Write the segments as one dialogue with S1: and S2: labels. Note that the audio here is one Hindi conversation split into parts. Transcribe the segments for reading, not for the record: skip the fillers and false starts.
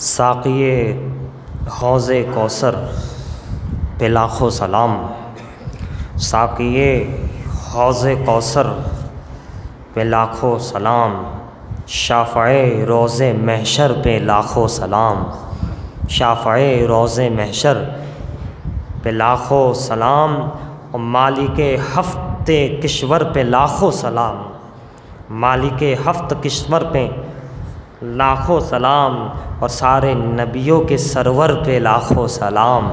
S1: साक़िए हौज़े कौसर पे लाखों सलाम। साक़िए हौज़े कौसर पे लाखों सलाम। शाफ़ए रोज़े महशर पे लाखों सलाम। शाफ़ए रोज़े महशर पे लाखों सलाम। और मालिके हफ़्ते किश्वर पे लाखों सलाम। मालिके हफ़्त किश्वर पे लाखों सलाम। और सारे नबियों के सरवर पे लाखों सलाम।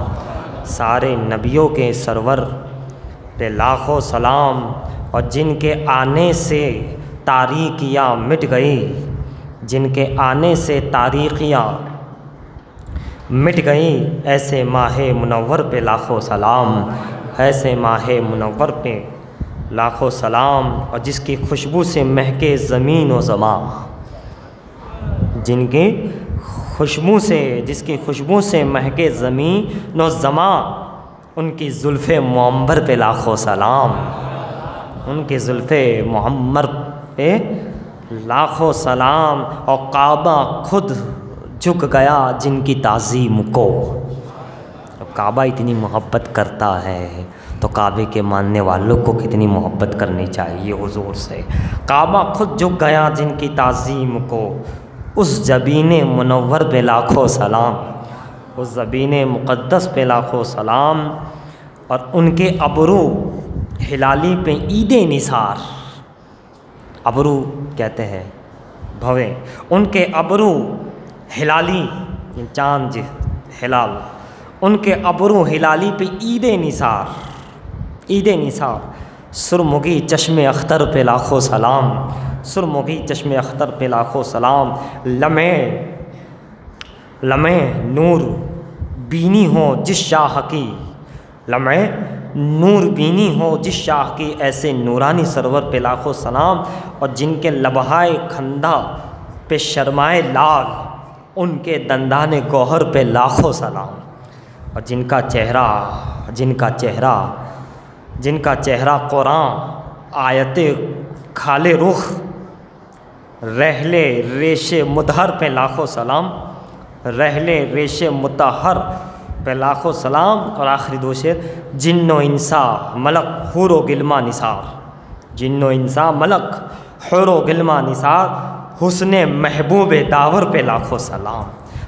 S1: सारे नबियों के सरवर पे लाखों सलाम। और जिनके आने से तारीकियाँ मिट गई, जिनके आने से तारीकियाँ मिट गई, ऐसे माहे मुनव्वर पे लाखों सलाम। ऐसे माहे मुनव्वर पे लाखों सलाम। और जिसकी खुशबू से महके ज़मीन व ज़मा, जिनकी खुशबू से, जिसकी खुशबू से महके ज़मीन व ज़मा, उनकी ज़ुल्फ़े मुअम्बर पे लाखों सलाम। उनकी ज़ुल्फ़े मुअम्बर पे लाखों सलाम। और काबा खुद झुक गया जिनकी ताज़ीम को। अब काबा इतनी मोहब्बत करता है तो काबे के मानने वालों को कितनी मोहब्बत करनी चाहिए हुज़ूर से। काबा खुद झुक गया जिनकी ताज़ीम को, उस ज़बीने मुनव्वर पे लाखों सलाम। उस ज़बीने मुक़द्दस पे लाखों सलाम। और उनके अबरू हिलाली पे ईदे निसार, अबरू कहते हैं भवें, उनके अबरू हिलाली चाँद हिलाल, उनके अबरू हिलाली पे ईदे निसार, ईदे निसार। सुरमुगी चश्मे अख्तर पे लाखों सलाम। सुरमुगी चश्मे अख्तर पे लाखों सलाम। लम्हे लम्हे नूर बीनी हो जिस शाह की, लम्हे नूर बीनी हो जिस शाह की, ऐसे नूरानी सरवर पे लाखों सलाम। और जिनके लबहाए खंदा पे शर्माए लाल, उनके दंदाने गौहर पे लाखों सलाम। और जिनका चेहरा, जिनका चेहरा, जिनका चेहरा कुरान आयते खाले रुख, रहले रेशे मुतहर पे लाखों सलाम। रहले रेशे मुतहर पे लाखों सलाम। और आखिरी दो शेर, जिन्नो इंसा मलक हुरो गिलमा निसार, जिन्नो इंसा मलक हुरो गिलमा निसार, हुस्ने महबूब दावर पे लाखों सलाम।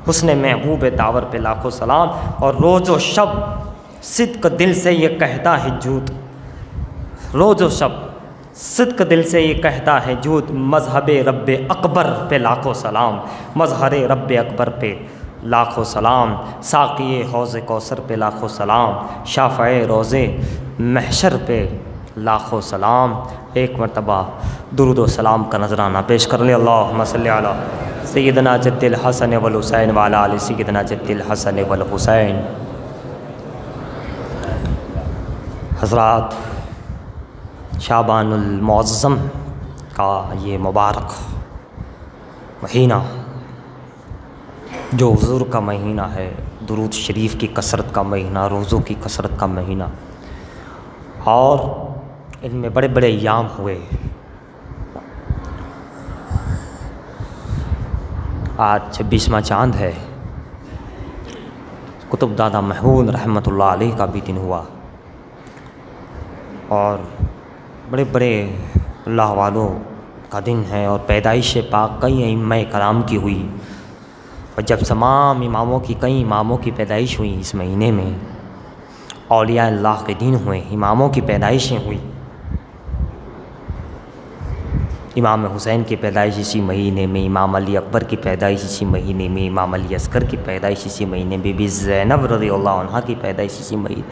S1: हुस्ने महबूब दावर पे लाखों सलाम। और रोज़ो शब सिद्क दिल से ये कहता है झूठ, रोज़ो शब सिद्क दिल से ये कहता है झूठ, मज़हब रब्बे अकबर पे लाखों सलाम। मज़हर रब्बे अकबर पे लाखों सलाम। साक़िए हौज़े कौसर पे लाखों सलाम। शाफ़ए रोज़े महशर पे लाखों सलाम। एक मरतबा दुरूद व सलाम का नजराना पेश कर ले। अल्लाहुम्मा सल्ली अला सय्यदना जद्दिल हसन वल हुसैन व अला आलि सय्यदना जद्दिल हसन वल हुसैन। हज़रात, शाबानुल मुअज़्ज़म का ये मुबारक महीना, जो हुज़ूर का महीना है, दुरूद शरीफ की कसरत का महीना, रोज़ों की कसरत का महीना, और इनमें बड़े बड़े अय्याम हुए। आज 26वां चाँद है। कुतुब दादा महमूद रहमतुल्लाह अलैह का भी दिन हुआ। और बड़े बड़े अल्लाह वालों का दिन है। और पैदाइश पाक कई इमाम कराम की हुई। और जब तमाम इमामों की, कई इमामों की पैदाइश हुई इस महीने में, औलिया अल्लाह के दिन हुए, इमामों की पैदाइशें हुई। इमाम हुसैन की पैदाइश इसी महीने में, इमाम अली अकबर की पैदाइश इसी महीने में, इमाम अली असगर की पैदाइश इसी महीने में, बीबी ज़ैनब रज़ियल्लाहु अन्हा की पैदाइश इसी महीने,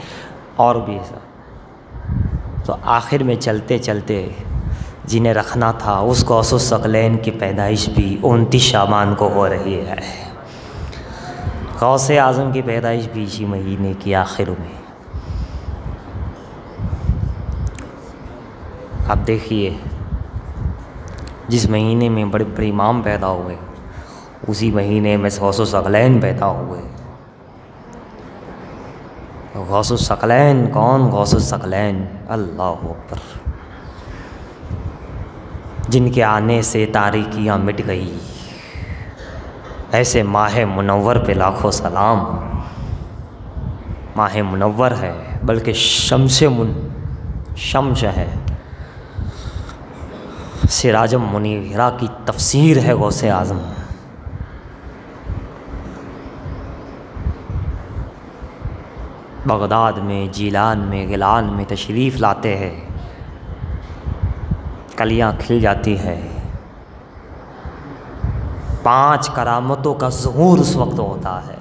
S1: और भी ऐसा। तो आखिर में चलते चलते जिन्हें रखना था उस गौसुस सकलैन की पैदाइश भी 29 शाबान को हो रही है। गौसे आज़म की पैदाइश भी इसी महीने की आखिर में। आप देखिए, जिस महीने में बड़े बड़े इमाम पैदा हुए, उसी महीने में गौसुस सकलैन पैदा हुए। गौसुस सकलैन कौन? गौसुस सकलैन अल्लाहु अकबर, जिनके आने से तारीकियाँ मिट गई, ऐसे माह मुनव्वर पे लाखों सलाम। माह मुनव्वर है बल्कि शम्स है, सिराजम मुनीरा की तफसीर है गौसे आज़म। बगदाद में, जीलान में, गिलान में तशरीफ़ लाते हैं, कलियां खिल जाती है। 5 करामतों का ज़हूर उस वक्त होता है।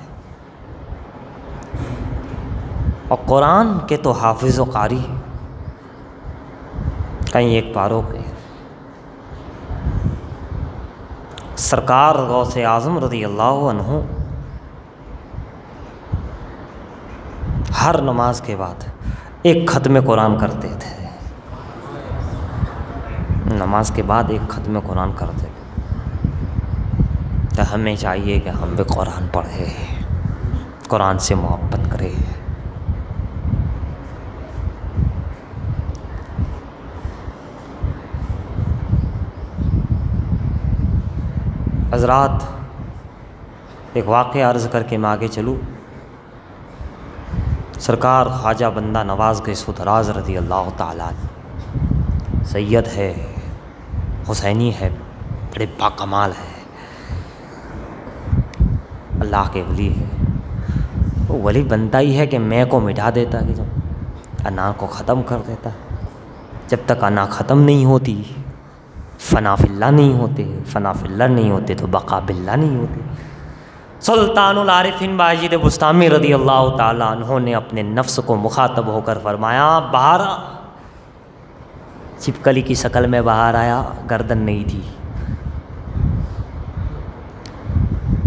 S1: और कुरान के तो हाफिज़ व कारी, कहीं एक पारों के। सरकार गौसे आज़म रज़ी अल्लाह अन्हु हर नमाज के बाद एक ख़त्म कुरान करते थे। नमाज के बाद एक ख़त्म कुरान करते थे। तो हमें चाहिए कि हम भी कुरान पढ़े, कुरान से मोहब्बत करें। हज़रात, एक वाक़या अर्ज़ करके मैं आगे चलूँ। सरकार ख्वाजा बंदा नवाज़ गौसुदराज रज़ी अल्लाह ताला सैयद है, हुसैनी है, बड़े बाकमाल है, अल्लाह के वली है। वो वली बनता ही है कि मैं को मिटा देता, कि जब अना को ख़त्म कर देता। जब तक अना ख़त्म नहीं होती, फ़ना फिल्लाह नहीं होते, फ़ना फिल्लाह नहीं होते तो बका बिल्लाह नहीं होती। सुल्तानुल आरिफीन बायजीद बुस्तामी रज़ी अल्लाह ताला अन्हु ने अपने नफ्स को मुखातब होकर फरमाया, बाहर छिपकली की शक्ल में बाहर आया, गर्दन नहीं थी।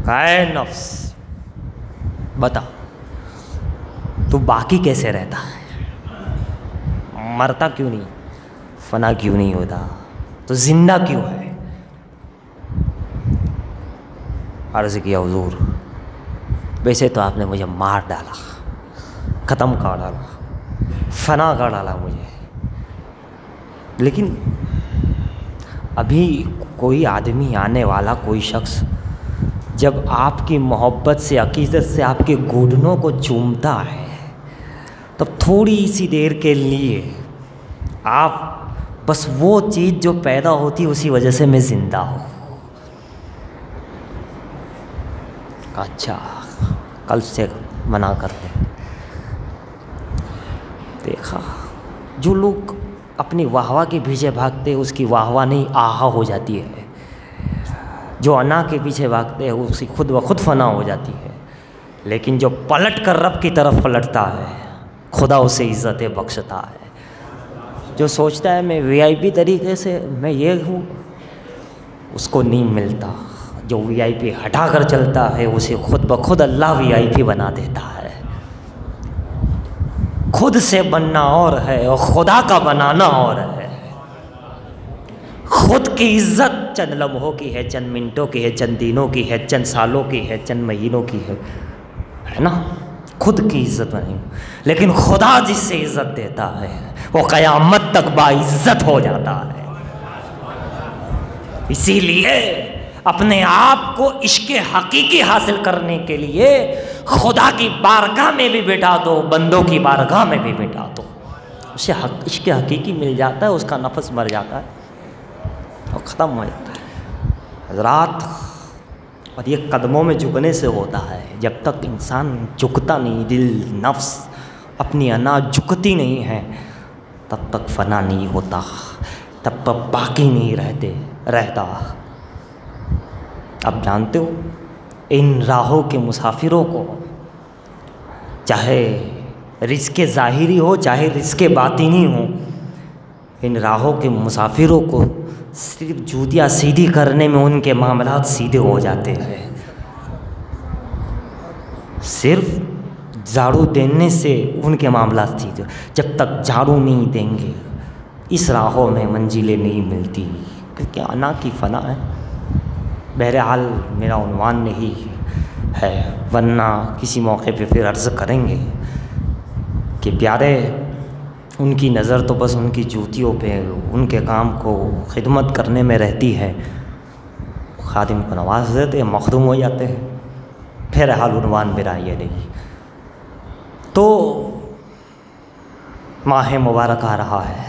S1: काए नफ्स, बता तू बाकी कैसे रहता है? मरता क्यों नहीं, फना क्यों नहीं होता, तो जिंदा क्यों है? अर्ज़ किया, हुजूर वैसे तो आपने मुझे मार डाला, ख़त्म कर डाला, फना कर डाला मुझे, लेकिन अभी कोई आदमी आने वाला, कोई शख्स जब आपकी मोहब्बत से, अकीदत से आपके घुटनों को चूमता है, तब थोड़ी सी देर के लिए आप बस वो चीज़ जो पैदा होती है उसी वजह से मैं ज़िंदा हूँ। अच्छा, कल से मना करते। देखा, जो लोग अपनी वाहवा के पीछे भागते हैं उसकी वाहवा नहीं आहा हो जाती है। जो अना के पीछे भागते हैं उसकी खुद ब खुद फना हो जाती है। लेकिन जो पलट कर रब की तरफ पलटता है, खुदा उसे इज़्ज़तें बख्शता है। जो सोचता है मैं वीआईपी तरीके से मैं ये हूँ, उसको नहीं मिलता। जो वीआईपी हटा कर चलता है उसे खुद ब खुद अल्लाह वीआईपी बना देता है। खुद से बनना और है और खुदा का बनाना और है। खुद की इज्जत चंद लम्हों की है, चंद मिनटों की है, चंद दिनों की है, चंद सालों की है, चंद महीनों की है ना। खुद की इज्जत नहीं, लेकिन खुदा जिससे इज्जत देता है वो क़यामत तक बाइज्जत हो जाता है। इसीलिए अपने आप को इश्क़ हकीकी हासिल करने के लिए खुदा की बारगाह में भी बिठा दो, बंदों की बारगाह में भी बिठा दो, उसे इश्क़ हकीकी मिल जाता है, उसका नफस मर जाता है और ख़त्म हो जाता है हज़रात। और ये कदमों में झुकने से होता है। जब तक इंसान झुकता नहीं, दिल नफ्स अपनी अना झुकती नहीं है, तब तक फ़ना नहीं होता, तब तक बाकी नहीं रहता। आप जानते हो, इन राहों के मुसाफिरों को, चाहे रिज़्क़ ज़ाहिरी हो चाहे रिज़्क़ बातिनी हो, इन राहों के मुसाफिरों को सिर्फ जूतियाँ सीधी करने में उनके मामलात सीधे हो जाते हैं। सिर्फ झाड़ू देने से उनके मामलात सीधे, जब तक झाड़ू नहीं देंगे इस राहों में मंजिलें नहीं मिलती, क्योंकि अना की फ़ना है। बहरहाल मेरा उन्वान नहीं है, वरना किसी मौके पे फिर अर्ज़ करेंगे कि प्यारे, उनकी नज़र तो बस उनकी जूतियों पे, उनके काम को खिदमत करने में रहती है। खादिम को नवाज देते हैं, मखदूम हो जाते हैं, फिर हाल उन्वान बिराइए नहीं। तो माह मुबारक आ रहा है,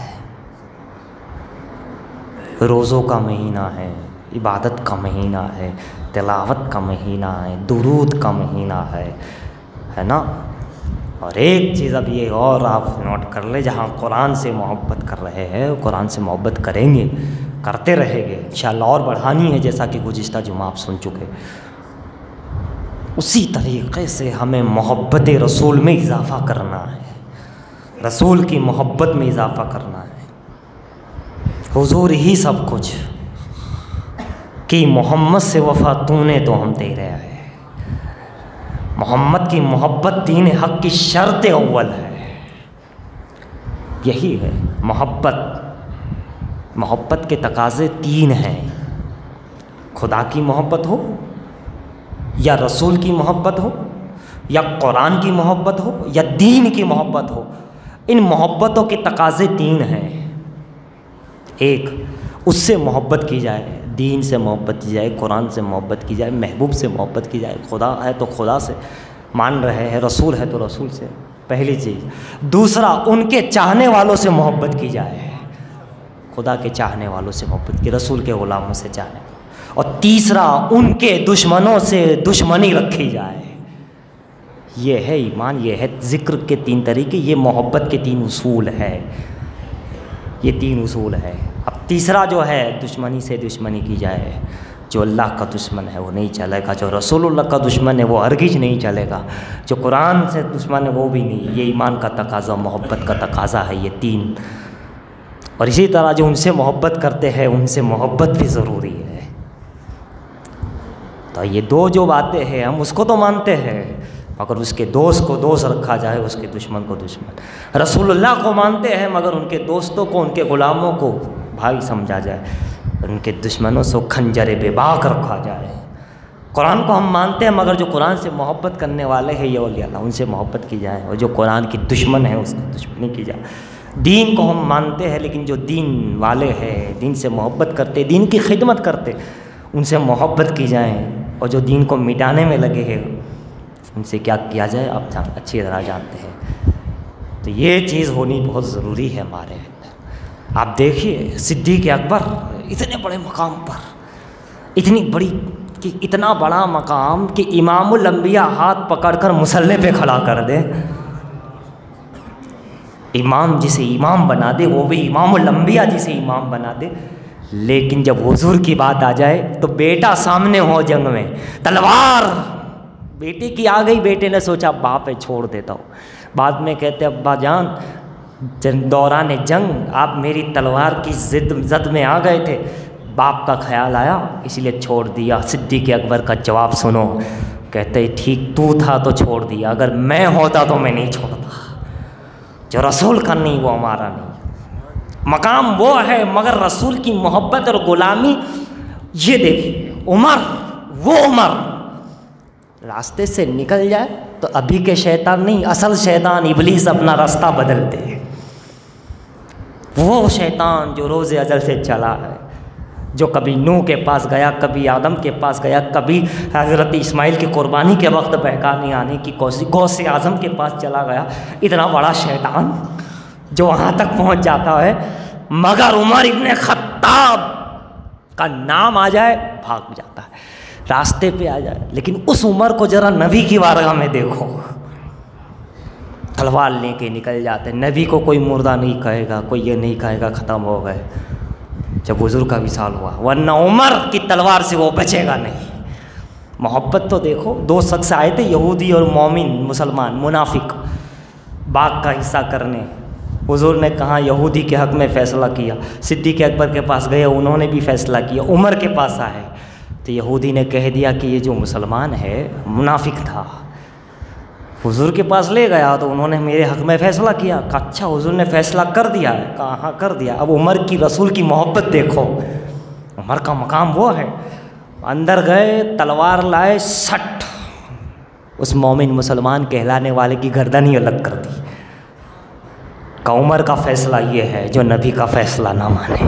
S1: रोज़ों का महीना है, इबादत का महीना है, तिलावत का महीना है, दुरूद का महीना है ना। और एक चीज़ अब ये और आप नोट कर ले, जहाँ कुरान से मोहब्बत कर रहे हैं, कुरान से मोहब्बत करेंगे, करते रहेंगे इंशाअल्लाह, और बढ़ानी है, जैसा कि गुज़िश्ता जुमा आप सुन चुके। उसी तरीक़े से हमें मोहब्बत रसूल में इजाफ़ा करना है, रसूल की मोहब्बत में इजाफ़ा करना है। हुजूर ही सब कुछ कि मोहम्मद से वफ़ा तूने तो हम दे रहे हैं। मोहम्मद की मोहब्बत दीन हक़ की शर्त अव्वल है। यही है मोहब्बत। मोहब्बत के तकाज़े तीन हैं, खुदा की मोहब्बत हो, या रसूल की मोहब्बत हो, या कुरान की मोहब्बत हो, या दीन की मोहब्बत हो। इन मोहब्बतों के तकाज़े तीन हैं। एक, उससे मोहब्बत की जाए, दीन से मोहब्बत की जाए, कुरान से मोहब्बत की जाए, महबूब से मोहब्बत की जाए। खुदा है तो खुदा से मान रहे हैं, रसूल है तो रसूल से, पहली चीज़। दूसरा, उनके चाहने वालों से मोहब्बत की जाए, खुदा के चाहने वालों से मोहब्बत की, रसूल के ग़ुलामों से चाहने। और तीसरा, उनके दुश्मनों से दुश्मनी रखी जाए। ये है ईमान, ये है ज़िक्र के तीन तरीके, ये मोहब्बत के तीन उसूल है, ये तीन उसूल है। अब तीसरा जो है, दुश्मनी से दुश्मनी की जाए। जो अल्लाह का दुश्मन है वो नहीं चलेगा, जो रसूलुल्लाह का दुश्मन है वो हरगिज़ नहीं चलेगा, जो कुरान से दुश्मन है वो भी नहीं। ये ईमान का तकाज़ा, मोहब्बत का तकाज़ा है, ये तीन। और इसी तरह जो उनसे मोहब्बत करते हैं, उनसे मोहब्बत भी ज़रूरी है। तो ये दो जो बातें हैं, हम उसको तो मानते हैं, मगर उसके दोस्त को दोस्त रखा जाए, उसके दुश्मन को दुश्मन। रसूलुल्लाह को मानते हैं, मगर उनके दोस्तों को, उनके ग़ुलामों को भाई समझा जाए, उनके दुश्मनों से खंजर बेबाक रखा जाए। कुरान को हम मानते हैं, मगर जो कुरान से मोहब्बत करने वाले हैं, ये औलिया अल्लाह, उनसे मोहब्बत की जाए, और जो कुरान की दुश्मन है उसकी दुश्मनी की जाए। दीन को हम मानते हैं, लेकिन जो दीन वाले हैं, दीन से मोहब्बत करते, दीन की खिदमत करते, उनसे मोहब्बत की जाए। और जो दीन को मिटाने में लगे हैं, उनसे क्या किया जाए आप अच्छी तरह जानते हैं। तो ये चीज़ होनी बहुत ज़रूरी है हमारे अंदर। आप देखिए सिद्दीक़ अकबर इतने बड़े मकाम पर, इतनी बड़ी कि इतना बड़ा मकाम कि इमामुल अंबिया हाथ पकड़कर मुसल्ले पे खड़ा कर दे। इमाम जिसे इमाम बना दे, वो भी इमामुल अंबिया जिसे इमाम बना दे। लेकिन जब हुजूर की बात आ जाए तो बेटा सामने हो जंग में, तलवार बेटे की आ गई, बेटे ने सोचा बाप है छोड़ देता हूँ। बाद में कहते अब्बा जान दौरान जंग आप मेरी तलवार की ज़द में आ गए थे, बाप का ख्याल आया इसलिए छोड़ दिया। सिद्दीक़ अकबर का जवाब सुनो, कहते ठीक तू था तो छोड़ दिया, अगर मैं होता तो मैं नहीं छोड़ता। जो रसूल का नहीं वो हमारा नहीं। मकाम वो है, मगर रसूल की मोहब्बत और ग़ुलामी। ये देखिए उमर, वो उमर रास्ते से निकल जाए तो अभी के शैतान नहीं, असल शैतान इब्लीस अपना रास्ता बदलते हैं। वो शैतान जो रोज़े अजल से चला है, जो कभी नूह के पास गया, कभी आदम के पास गया, कभी हज़रत इस्माइल की कुर्बानी के वक्त बहकाने आने की कोशिश, गौसे आज़म के पास चला गया। इतना बड़ा शैतान जो वहाँ तक पहुँच जाता है, मगर उमर इब्न खत्ताब का नाम आ जाए भाग जाता है, रास्ते पे आ जाए। लेकिन उस उमर को ज़रा नबी की बारगाह में देखो, तलवार लेके निकल जाते। नबी को कोई मुर्दा नहीं कहेगा, कोई ये नहीं कहेगा ख़त्म हो गए जब बुज़ुर्ग का विसाल हुआ, वरना उमर की तलवार से वो बचेगा नहीं। मोहब्बत तो देखो, दो शख्स आए थे, यहूदी और मोमिन मुसलमान मुनाफिक, बाग का हिस्सा करने। हुज़ूर ने कहा यहूदी के हक़ में फ़ैसला किया, सिद्दीक़ अकबर के पास गए, उन्होंने भी फ़ैसला किया, उमर के पास आए तो यहूदी ने कह दिया कि ये जो मुसलमान है मुनाफिक था। हुज़ूर के पास ले गया तो उन्होंने मेरे हक़ में फ़ैसला किया। कहा अच्छा हुज़ूर ने फ़ैसला कर दिया है? कहा हाँ कर दिया। अब उमर की रसूल की मोहब्बत देखो, उमर का मकाम वो है। अंदर गए, तलवार लाए, सट उस मोमिन मुसलमान कहलाने वाले की गर्दन ही अलग कर दी। का उमर का फ़ैसला ये है, जो नबी का फ़ैसला ना माने।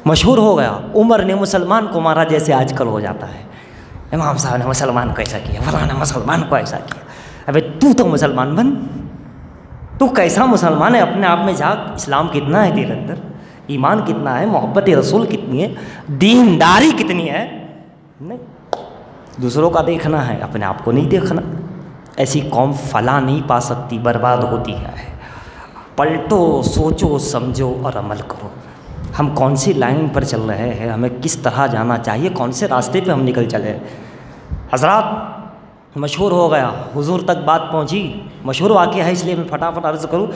S1: मशहूर हो गया, उमर ने मुसलमान को मारा जैसे आजकल हो जाता है, इमाम साहब ने मुसलमान को ऐसा किया, फलाना मुसलमान को ऐसा किया। अबे तू तो मुसलमान बन, तू कैसा मुसलमान है? अपने आप में झाँक, इस्लाम कितना है तेरे अंदर, ईमान कितना है, मोहब्बत रसूल कितनी है, दीनदारी कितनी है। नहीं, दूसरों का देखना है, अपने आप को नहीं देखना। ऐसी कौम फला नहीं पा सकती, बर्बाद होती है। पलटो, सोचो, समझो और अमल करो। हम कौन सी लाइन पर चल रहे हैं, हमें किस तरह जाना चाहिए, कौन से रास्ते पे हम निकल चले। हज़रात, मशहूर हो गया, हुजूर तक बात पहुंची, मशहूर वाक़या है इसलिए मैं फटाफट अर्ज़ करूँ।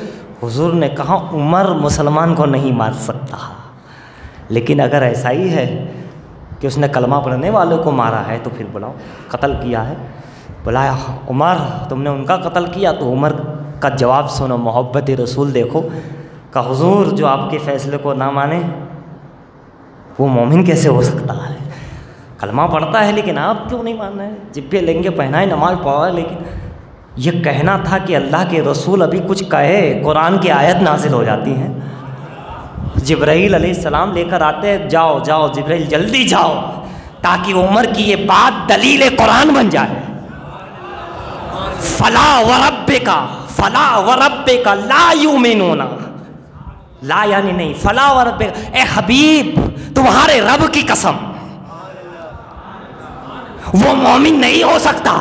S1: हुजूर ने कहा उमर मुसलमान को नहीं मार सकता, लेकिन अगर ऐसा ही है कि उसने कलमा पढ़ने वालों को मारा है तो फिर बुलाओ, कत्ल किया है। बुलाया, उमर तुमने उनका कत्ल किया, तो उमर का जवाब सुनो, मोहब्बत रसूल देखो। का हुजूर जो आपके फ़ैसले को ना माने वो मोमिन कैसे हो सकता है? कलमा पढ़ता है लेकिन आप क्यों नहीं मान रहे हैं? जिब्बे लेंगे पहनाए, नमाज पढ़ा, लेकिन ये कहना था कि अल्लाह के रसूल अभी कुछ कहे, कुरान की आयत नाजिल हो जाती हैं। जिब्राईल अलैहिस्सलाम लेकर आते हैं, जाओ जाओ जिब्राईल जल्दी जाओ, ताकि उमर की ये बात दलील कुरान बन जाए। फला वरब्बिका, फला वरब्बिका ला युमिनूना, ला यानी नहीं, फला वरब्बिका, ए हबीब तुम्हारे रब की कसम वो मोमिन नहीं हो सकता,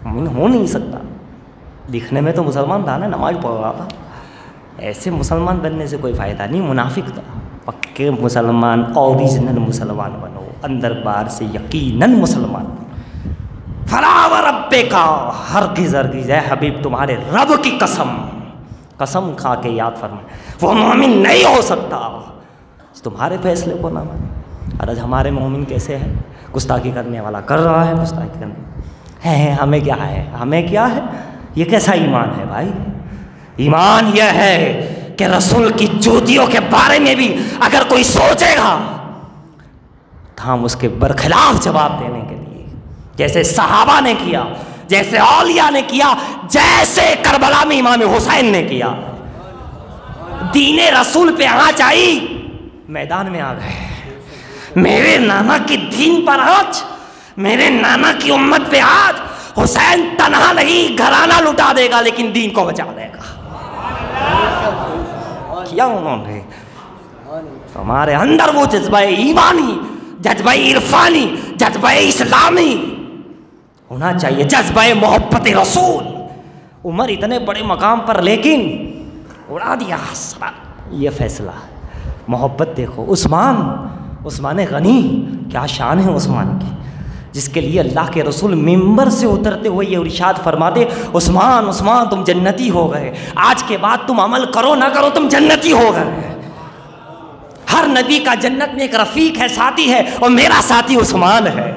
S1: मोमिन हो नहीं सकता। दिखने में तो मुसलमान था ना, नमाज पढ़ रहा था, ऐसे मुसलमान बनने से कोई फ़ायदा नहीं, मुनाफिक था। पक्के मुसलमान, ओरिजिनल मुसलमान बनो, अंदर बाहर से यकीनन मुसलमान बनो। फला व रब्बे का, हरगिज़ हरगिज़ है हबीब तुम्हारे रब की कसम, कसम खा के याद फरमाए, वो मोमिन नहीं हो सकता तुम्हारे फैसले को ना माने। और आज हमारे मोमिन कैसे हैं? गुस्ताखी करने वाला कर रहा है, गुस्ताखी करने है, हमें क्या है, हमें क्या है? ये कैसा ईमान है भाई? ईमान यह है कि रसूल की जूतियों के बारे में भी अगर कोई सोचेगा तो हम उसके बरखिलाफ जवाब देने के लिए, जैसे सहाबा ने किया, जैसे औलिया ने किया, जैसे करबला में इमाम हुसैन ने किया। दीने रसूल पे आँच आई, मैदान में आ गए। मेरे नाना की दीन पर आज, मेरे नाना की उम्मत पे आज हुसैन तन्हा नहीं, घराना लुटा देगा लेकिन दीन को बचा देगा। किया उन्होंने। हमारे अंदर वो जज्बा ईमानी, जज्बा इरफानी, जज्बा इस्लामी होना चाहिए, जज्बा मोहब्बत रसूल। उमर इतने बड़े मकाम पर, लेकिन उड़ा दिया ये फैसला। मोहब्बत देखो, उस्मान गनी, क्या शान है उस्मान की, जिसके लिए अल्लाह के रसूल मिंबर से उतरते हुए ये इरशाद फरमाते, उस्मान उस्मान तुम जन्नती हो गए, आज के बाद तुम अमल करो ना करो तुम जन्नती हो गए। हर नबी का जन्नत में एक रफ़ीक है, साथी है, और मेरा साथी उस्मान है।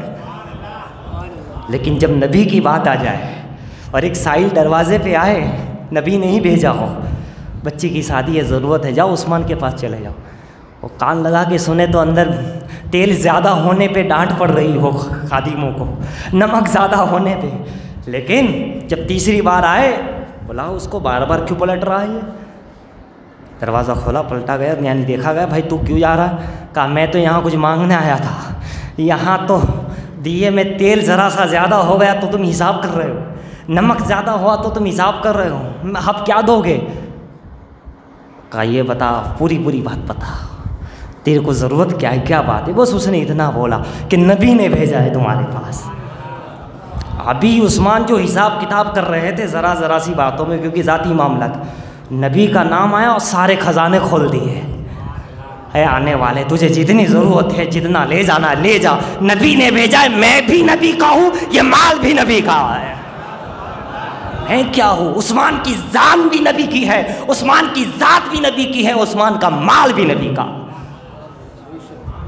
S1: लेकिन जब नबी की बात आ जाए और एक साइल दरवाजे पे आए, नबी ने ही भेजा हो, बच्ची की शादी है, ज़रूरत है, जाओ उस्मान के पास चले जाओ। वो कान लगा के सुने तो अंदर तेल ज़्यादा होने पे डांट पड़ रही हो खादिमों को, नमक ज़्यादा होने पे। लेकिन जब तीसरी बार आए, बोला उसको बार बार क्यों पलट रहा है? दरवाज़ा खोला, पलटा गया, यानी देखा गया, भाई तू क्यों जा रहा है? कहा मैं तो यहाँ कुछ मांगने आया था, यहाँ तो दिए में तेल ज़रा सा ज़्यादा हो गया तो तुम हिसाब कर रहे हो, नमक ज़्यादा हुआ तो तुम हिसाब कर रहे हो, अब क्या दोगे? कहा ये बता, पूरी बात बता, तेरे को ज़रूरत क्या है, क्या बात है? बस उसने इतना बोला कि नबी ने भेजा है तुम्हारे पास। अभी उस्मान जो हिसाब किताब कर रहे थे ज़रा सी बातों में, क्योंकि ज़ाती मामला था, नबी का नाम आया और सारे ख़जाने खोल दिए। है आने वाले, तुझे जितनी ज़रूरत है जितना ले जाना ले जा, नबी ने भेजा है, मैं भी नबी का हूँ, ये माल भी नबी का है क्या हूँ? उस्मान की जान भी नबी की है, उस्मान की ज़ात भी नबी की है, उस्मान का माल भी नबी का।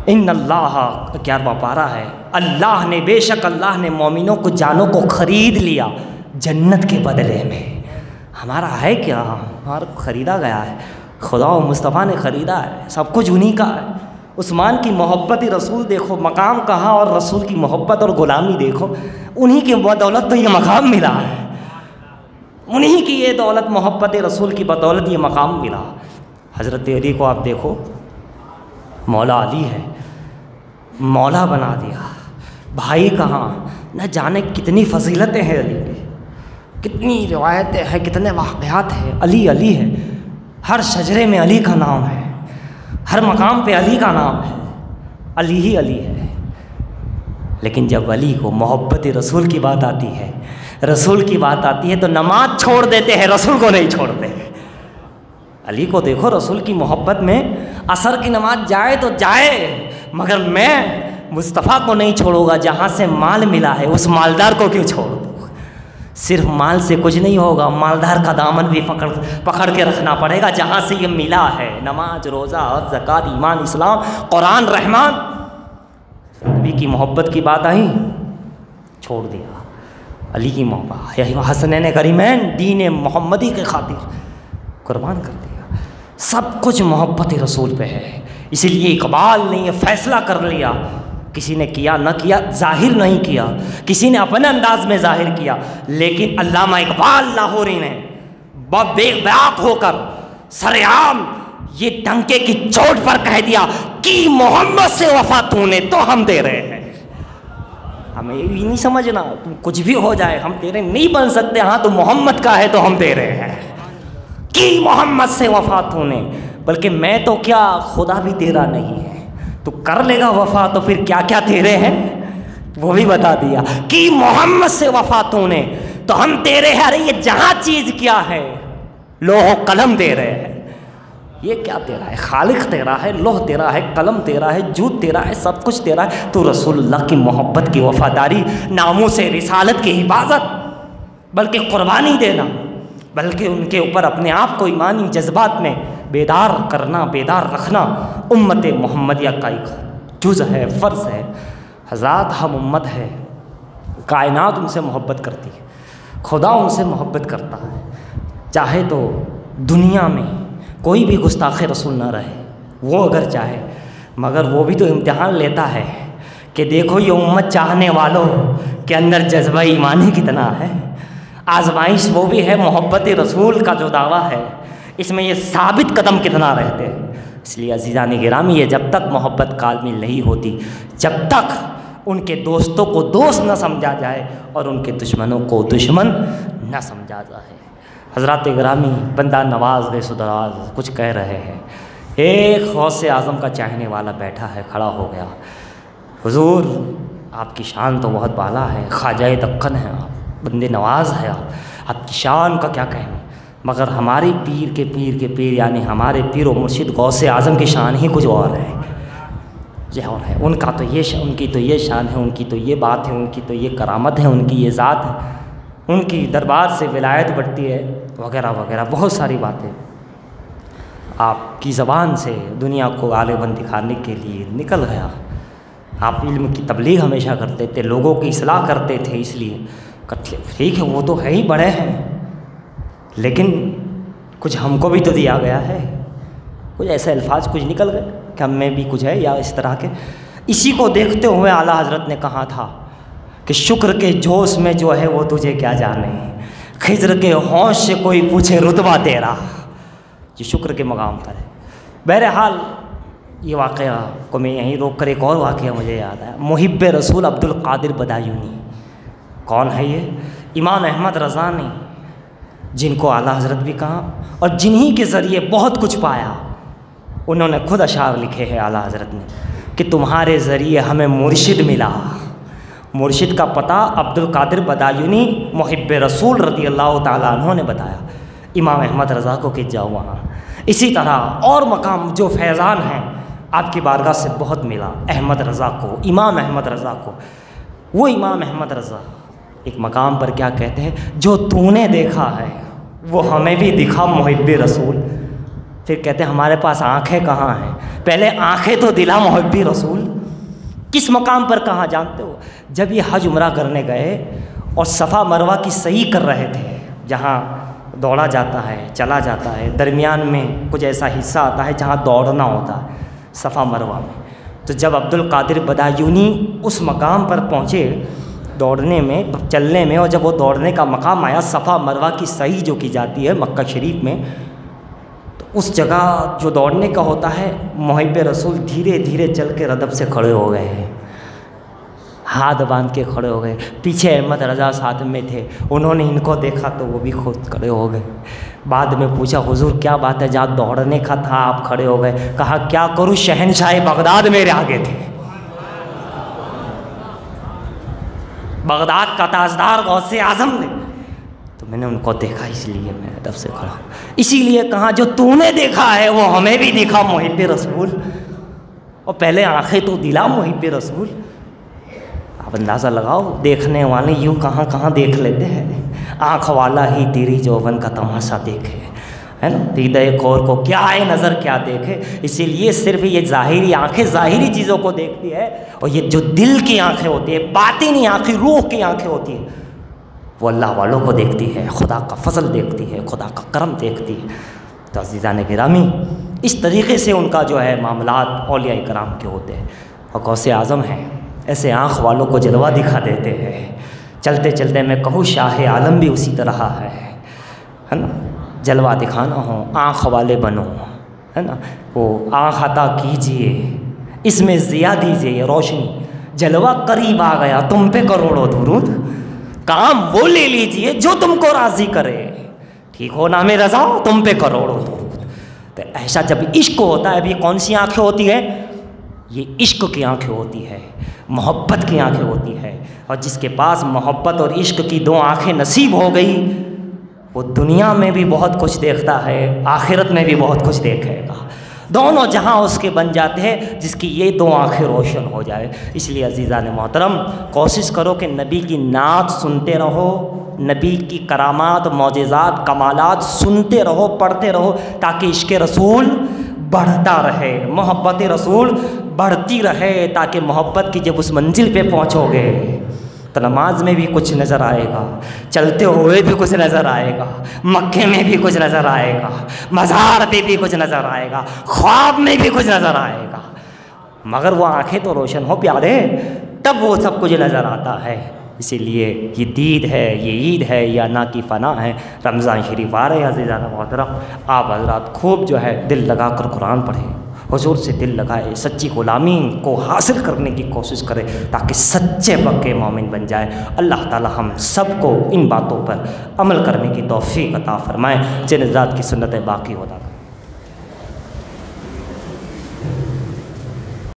S1: इन्नल्लाह 11वां पारा है, अल्लाह ने, बेशक अल्लाह ने मोमिनों को जानों को ख़रीद लिया जन्नत के बदले में। हमारा है क्या? हमारा ख़रीदा गया है, खुदा और मुस्तफ़ा ने ख़रीदा है, सब कुछ उन्हीं का है। उस्मान की मोहब्बत रसूल देखो, मकाम कहाँ, और रसूल की मोहब्बत और ग़ुलामी देखो, उन्हीं की बदौलत तो ये मकाम मिला है, उन्हीं की ये दौलत, मोहब्बत रसूल की बदौलत ये मकाम मिला। हज़रत अली को आप देखो, मौला अली है, मौला बना दिया। भाई कहाँ, न जाने कितनी फजीलतें हैं अली की, कितनी रिवायतें हैं, कितने वाक़यात हैं। अली अली है, हर शजरे में अली का नाम है, हर मकाम पे अली का नाम है, अली ही अली है। लेकिन जब अली को मोहब्बत रसूल की बात आती है, रसूल की बात आती है, तो नमाज छोड़ देते हैं, रसूल को नहीं छोड़ते। अली को देखो, रसूल की मोहब्बत में असर की नमाज जाए तो जाए, मगर मैं मुस्तफ़ा को नहीं छोड़ूंगा। जहाँ से माल मिला है उस मालदार को क्यों छोड़ दूँ। सिर्फ माल से कुछ नहीं होगा, मालदार का दामन भी पकड़ के रखना पड़ेगा, जहाँ से ये मिला है। नमाज, रोज़ा, हज, ज़कात, ईमान, इस्लाम, कुरान, रहमान। नबी की मोहब्बत की बात आई, छोड़ दिया। अली की मोहब्बत, यही हसनैन करीमैन दीन मोहम्मदी के खातिर कुर्बान कर दिया। सब कुछ मोहब्बत रसूल पे है। इसीलिए इकबाल ने ये फैसला कर लिया, किसी ने किया न किया, जाहिर नहीं किया, किसी ने अपने अंदाज में जाहिर किया, लेकिन अल्लामा इकबाल लाहौरी ने बेबाक होकर सरेआम ये डंके की चोट पर कह दिया कि मोहम्मद से वफा तूने तो हम दे रहे हैं। हमें ये नहीं समझना तुम कुछ भी हो जाए हम तेरे नहीं बन सकते, हाँ तो मोहम्मद का है तो हम दे रहे हैं कि मोहम्मद से वफा तूने। बल्कि मैं तो क्या, खुदा भी तेरा नहीं है, तो कर लेगा वफा तो फिर क्या क्या तेरे हैं वो भी बता दिया कि मोहम्मद से वफा तूने तो हम तेरे हैं। अरे ये जहाँ चीज़ क्या है, लोहो कलम दे रहे हैं, ये क्या तेरा है? खालिक तेरा है, लोह तेरा है, कलम तेरा है, जूत तेरा है, सब कुछ तेरा है। तो रसूलुल्लाह की मोहब्बत की वफादारी, नामों से रिसालत की हिफाजत, बल्कि कुर्बानी देना, बल्कि उनके ऊपर अपने आप को ईमानी जज्बात में बेदार करना, बेदार रखना, उम्मत मोहम्मदिया का एक जुज़ है, फ़र्ज़ है। हज़रात हम उम्मत है, कायनात उनसे मोहब्बत करती है, खुदा उनसे मोहब्बत करता है। चाहे तो दुनिया में कोई भी गुस्ताखे रसूल ना रहे, वो अगर चाहे, मगर वो भी तो इम्तिहान लेता है कि देखो ये उम्मत चाहने वालों के अंदर जज्बा ईमानी कितना है। आजमाइश वो भी है, मोहब्बत रसूल का जो दावा है इसमें ये साबित कदम कितना रहते हैं। इसलिए अज़ीज़ान गिरामी, ये जब तक मोहब्बत कामिल नहीं होती, जब तक उनके दोस्तों को दोस्त न समझा जाए और उनके दुश्मनों को दुश्मन न समझा जाए। हज़रात गिरामी, बंदा नवाज गैसुदराज कुछ कह रहे हैं। एक गौसे आज़म का चाहने वाला बैठा है, खड़ा हो गया, हुजूर आपकी शान तो बहुत बाला है, ख्वाजा दक्कन है आप, बंदे नवाज है आपकी शान का क्या कहना, मगर हमारे पीर के पीर यानी हमारे पीर व मुर्शिद गौसे आज़म की शान ही कुछ और है, ये और है। उनका तो ये उनकी तो ये शान है, उनकी तो ये बात है, उनकी तो ये करामत है, उनकी ये ज़ात है, उनकी दरबार से विलायत बढ़ती है, वगैरह वगैरह बहुत सारी बातें आपकी ज़बान से दुनिया को गालिबन दिखाने के लिए निकल गया। आप इल्म की तबलीग हमेशा करते थे, लोगों की इस्लाह करते थे, इसलिए ठीक है वो तो है ही, बड़े हैं, लेकिन कुछ हमको भी तो दिया गया है, कुछ ऐसे अल्फाज कुछ निकल गए कि हम में भी कुछ है या इस तरह के। इसी को देखते हुए आला हज़रत ने कहा था कि शुक्र के जोश में जो है वो तुझे क्या जाने, खिज्र के होश से कोई पूछे रुतबा तेरा, ये शुक्र के मकाम पर है। बहरहाल ये वाक़या को मैं यहीं रोक कर एक और वाक़या मुझे याद आया। मुहिब्ब रसूल अब्दुल कादिर बदायूनी, कौन है ये? इमाम अहमद रज़ा ने, जिनको आला हज़रत भी कहा और जिन्हीं के ज़रिए बहुत कुछ पाया। उन्होंने खुद अशार लिखे हैं आला हज़रत ने कि तुम्हारे ज़रिए हमें मुर्शिद मिला। मुर्शिद का पता अब्दुल कादिर बदायूनी मुहिब्ब रसूल रज़ी अल्लाह ताला अन्हु ने बताया इमाम अहमद रज़ा को कि जाओ वहाँ। इसी तरह और मकाम जो फैज़ान हैं आपकी बारगाह से बहुत मिला अहमद रज़ा को, इमाम अहमद रज़ा को। वो इमाम अहमद रज़ा एक मकाम पर क्या कहते हैं, जो तूने देखा है वो हमें भी दिखा मुहिब्ब रसूल। फिर कहते हैं हमारे पास आँखें कहाँ हैं, पहले आँखें तो दिला मुहिब्ब रसूल। किस मकाम पर कहाँ जानते हो? जब ये हज उम्रा करने गए और सफ़ा मरवा की सही कर रहे थे, जहाँ दौड़ा जाता है, चला जाता है, दरमियान में कुछ ऐसा हिस्सा आता है जहाँ दौड़ना होता है सफ़ा मरवा में। तो जब अब्दुल कादिर बदायूनी उस मकाम पर पहुँचे दौड़ने में, चलने में, और जब वो दौड़ने का मकाम आया, सफ़ा मरवा की सही जो की जाती है मक्का शरीफ में, तो उस जगह जो दौड़ने का होता है, मुहिब रसूल धीरे धीरे चल के रदब से खड़े हो गए हैं, हाथ बांध के खड़े हो गए। पीछे अहमद रज़ा साथ में थे, उन्होंने इनको देखा तो वो भी खुद खड़े हो गए। बाद में पूछा, हुजूर क्या बात है, जहाँ दौड़ने का था आप खड़े हो गए? कहा क्या करूँ, शहनशाह बगदाद मेरे आगे थे, बगदाद का ताजदार गौसे आजम ने, तो मैंने उनको देखा इसलिए मैं अदब से खड़ा। इसीलिए कहा जो तूने देखा है वो हमें भी दिखा मुहिब रसूल, और पहले आंखें तो दिला मुहिब रसूल। आप अंदाज़ा लगाओ, देखने वाले यूँ कहाँ कहाँ देख लेते हैं। आँख वाला ही तेरी जौवन का तमाशा देखे, है ना, हृदय कौर को क्या है नज़र क्या देखे। इसीलिए सिर्फ ये ज़ाहिरी आँखें ज़ाहिरी चीज़ों को देखती है, और ये जो दिल की आँखें होती है, बातिनी आँखें, रूह की आँखें होती है, वो अल्लाह वालों को देखती है, खुदा का फजल देखती है, खुदा का करम देखती है। तो अज़ीज़ान गिरामी, इस तरीके से उनका जो है मामलात औलिया इकराम के होते हैं। और गौसे आज़म हैं, ऐसे आँख वालों को जलवा दिखा देते हैं। चलते चलते मैं कहूँ शाह आलम भी उसी तरह है ना, जलवा दिखाना हो आँख वाले बनो, है ना, वो आँख अता कीजिए, इसमें ज़िया दीजिए रोशनी, जलवा करीब आ गया तुम पे करोड़ों दुरूद, काम वो ले लीजिए जो तुमको राज़ी करे, ठीक हो नाम रज़ा तुम पे करोड़ों दुरूद। तो ऐसा जब इश्क होता है, अभी कौन सी आँखें होती है, ये इश्क की आँखें होती है, मोहब्बत की आँखें होती है। और जिसके पास मोहब्बत और इश्क की दो आँखें नसीब हो गई, वो दुनिया में भी बहुत कुछ देखता है, आखिरत में भी बहुत कुछ देखेगा। दोनों जहां उसके बन जाते हैं जिसकी ये दो आँखें रोशन हो जाए। इसलिए अज़ीज़ान मोहतरम, कोशिश करो कि नबी की नात सुनते रहो, नबी की करामात, मौजिज़ात, कमालात सुनते रहो, पढ़ते रहो, ताकि इश्क़ रसूल बढ़ता रहे, मोहब्बत रसूल बढ़ती रहे, ताकि मोहब्बत की जब उस मंजिल पे पहुँचोगे तो नमाज में भी कुछ नज़र आएगा, चलते हुए भी कुछ नज़र आएगा, मक्के में भी कुछ नज़र आएगा, मज़ार पे भी कुछ नज़र आएगा, ख्वाब में भी कुछ नज़र आएगा। मगर वो आंखें तो रोशन हो प्यारे, तब वो सब कुछ नज़र आता है। इसीलिए ये दीद है, ये ईद है, या ना की फ़ना है, रमज़ान शरीफ आ रहे हैं। अज़ीज़ान मोहतरम, आप हज़रात खूब जो है दिल लगा कर कुरान पढ़ें, हुजूर से दिल लगाए, सच्ची गुलामी को हासिल करने की कोशिश करें, ताकि सच्चे पक्के मोमिन बन जाए। अल्लाह ताला हम सबको इन बातों पर अमल करने की तौफ़ीक़ अता फ़रमाए, जिन ज़ात की सुन्नतें बाकी होता